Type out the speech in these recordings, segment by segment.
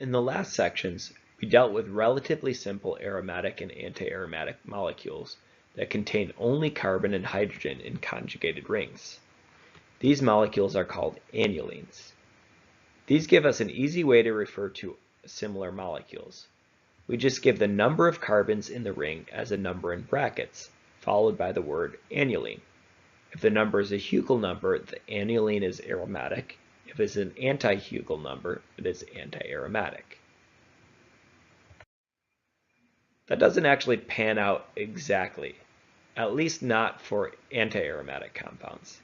In the last sections, we dealt with relatively simple aromatic and anti-aromatic molecules that contain only carbon and hydrogen in conjugated rings. These molecules are called annulenes. These give us an easy way to refer to similar molecules. We just give the number of carbons in the ring as a number in brackets, followed by the word annulene. If the number is a Hugel number, the annulene is aromatic. If it's an anti-Hugel number, it is anti-aromatic. That doesn't actually pan out exactly, at least not for anti-aromatic compounds.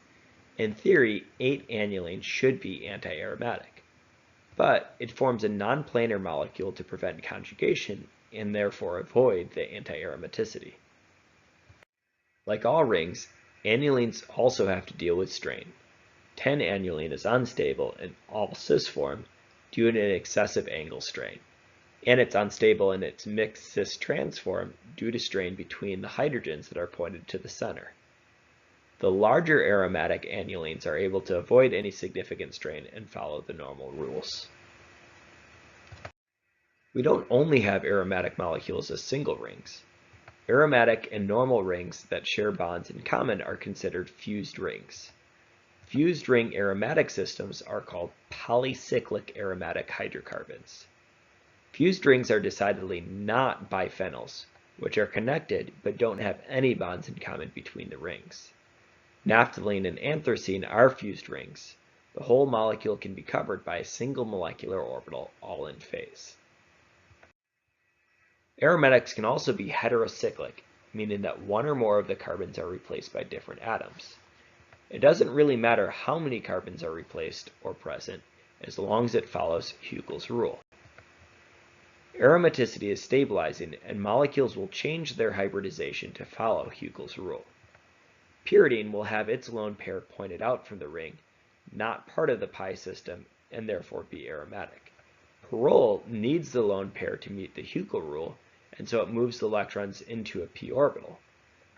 In theory, 8-annulene should be anti-aromatic, but it forms a non-planar molecule to prevent conjugation and therefore avoid the anti-aromaticity. Like all rings, annulenes also have to deal with strain. 10-annulene is unstable in all cis form due to an excessive angle strain, and it's unstable in its mixed cis-trans form due to strain between the hydrogens that are pointed to the center. The larger aromatic annulenes are able to avoid any significant strain and follow the normal rules. We don't only have aromatic molecules as single rings. Aromatic and normal rings that share bonds in common are considered fused rings. Fused ring aromatic systems are called polycyclic aromatic hydrocarbons. Fused rings are decidedly not biphenyls, which are connected but don't have any bonds in common between the rings. Naphthalene and anthracene are fused rings. The whole molecule can be covered by a single molecular orbital, all in phase. Aromatics can also be heterocyclic, meaning that one or more of the carbons are replaced by different atoms. It doesn't really matter how many carbons are replaced or present, as long as it follows Hugel's rule. Aromaticity is stabilizing, and molecules will change their hybridization to follow Hugel's rule. Pyridine will have its lone pair pointed out from the ring, not part of the pi system, and therefore be aromatic. Pyrrole needs the lone pair to meet the Hugel rule, and so it moves the electrons into a p orbital.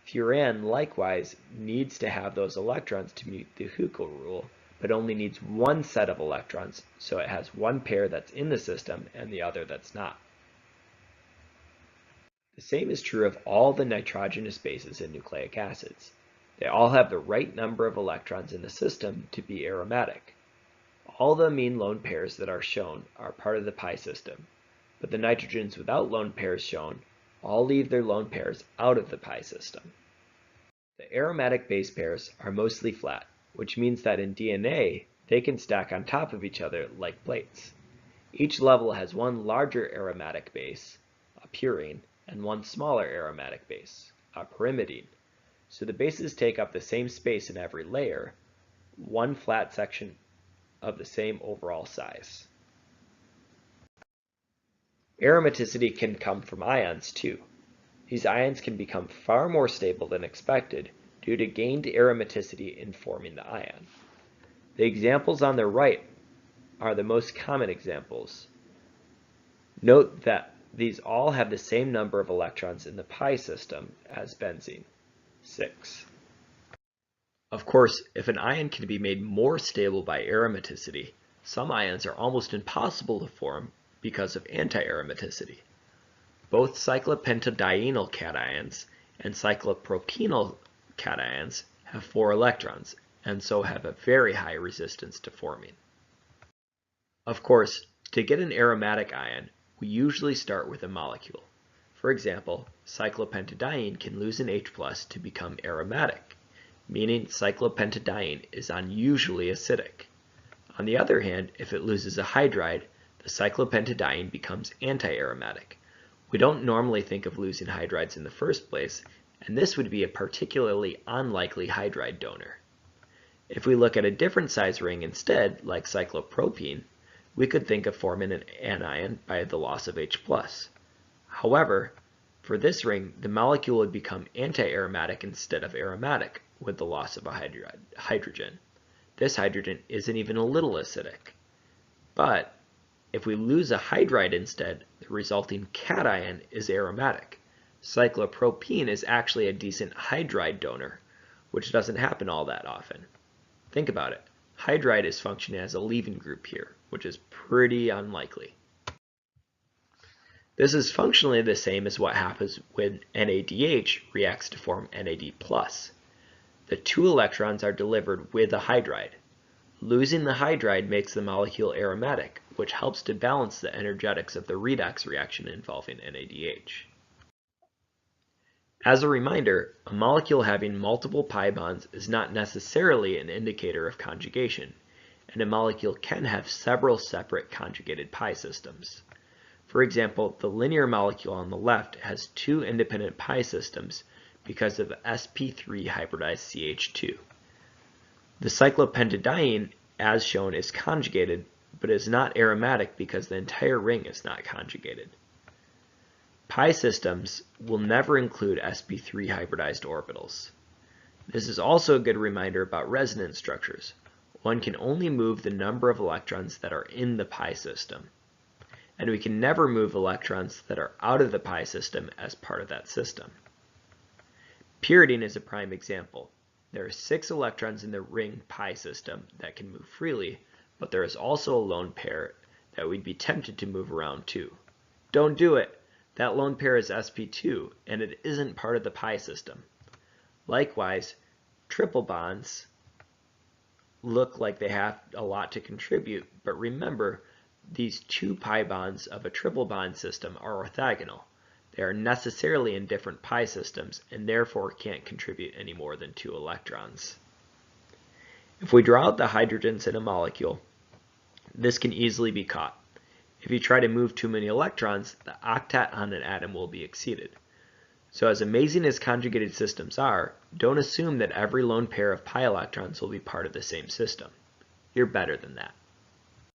Furan likewise needs to have those electrons to meet the Hugel rule, but only needs one set of electrons, so it has one pair that's in the system and the other that's not. The same is true of all the nitrogenous bases in nucleic acids. They all have the right number of electrons in the system to be aromatic. All the amine lone pairs that are shown are part of the pi system, but the nitrogens without lone pairs shown all leave their lone pairs out of the pi system. The aromatic base pairs are mostly flat, which means that in DNA they can stack on top of each other like plates. Each level has one larger aromatic base, a purine, and one smaller aromatic base, a pyrimidine. So the bases take up the same space in every layer, one flat section of the same overall size. Aromaticity can come from ions too. These ions can become far more stable than expected due to gained aromaticity in forming the ion. The examples on the right are the most common examples. Note that these all have the same number of electrons in the pi system as benzene, 6. Of course, if an ion can be made more stable by aromaticity, some ions are almost impossible to form because of anti-aromaticity. Both cyclopentadienyl cations and cyclopropenyl cations have 4 electrons, and so have a very high resistance to forming. Of course, to get an aromatic ion, we usually start with a molecule. For example, cyclopentadiene can lose an H+ to become aromatic, meaning cyclopentadiene is unusually acidic. On the other hand, if it loses a hydride, the cyclopentadiene becomes anti-aromatic. We don't normally think of losing hydrides in the first place, and this would be a particularly unlikely hydride donor. If we look at a different size ring instead, like cyclopropene, we could think of forming an anion by the loss of H+. However, for this ring, the molecule would become anti-aromatic instead of aromatic with the loss of a hydrogen. This hydrogen isn't even a little acidic. But if we lose a hydride instead, the resulting cation is aromatic. Cyclopropene is actually a decent hydride donor, which doesn't happen all that often. Think about it. Hydride is functioning as a leaving group here, which is pretty unlikely. This is functionally the same as what happens when NADH reacts to form NAD+. The 2 electrons are delivered with a hydride. Losing the hydride makes the molecule aromatic, which helps to balance the energetics of the redox reaction involving NADH. As a reminder, a molecule having multiple pi bonds is not necessarily an indicator of conjugation, and a molecule can have several separate conjugated pi systems. For example, the linear molecule on the left has 2 independent pi systems because of sp3 hybridized CH2. The cyclopentadiene, as shown, is conjugated, but is not aromatic because the entire ring is not conjugated. Pi systems will never include sp3 hybridized orbitals. This is also a good reminder about resonance structures. One can only move the number of electrons that are in the pi system, and we can never move electrons that are out of the pi system as part of that system. Pyridine is a prime example. There are 6 electrons in the ring pi system that can move freely, but there is also a lone pair that we'd be tempted to move around too. Don't do it! That lone pair is sp2, and it isn't part of the pi system. Likewise, triple bonds look like they have a lot to contribute, but remember, these 2 pi bonds of a triple bond system are orthogonal. They are necessarily in different pi systems and therefore can't contribute any more than 2 electrons. If we draw out the hydrogens in a molecule, this can easily be caught. If you try to move too many electrons, the octet on an atom will be exceeded. So as amazing as conjugated systems are, don't assume that every lone pair of pi electrons will be part of the same system. You're better than that.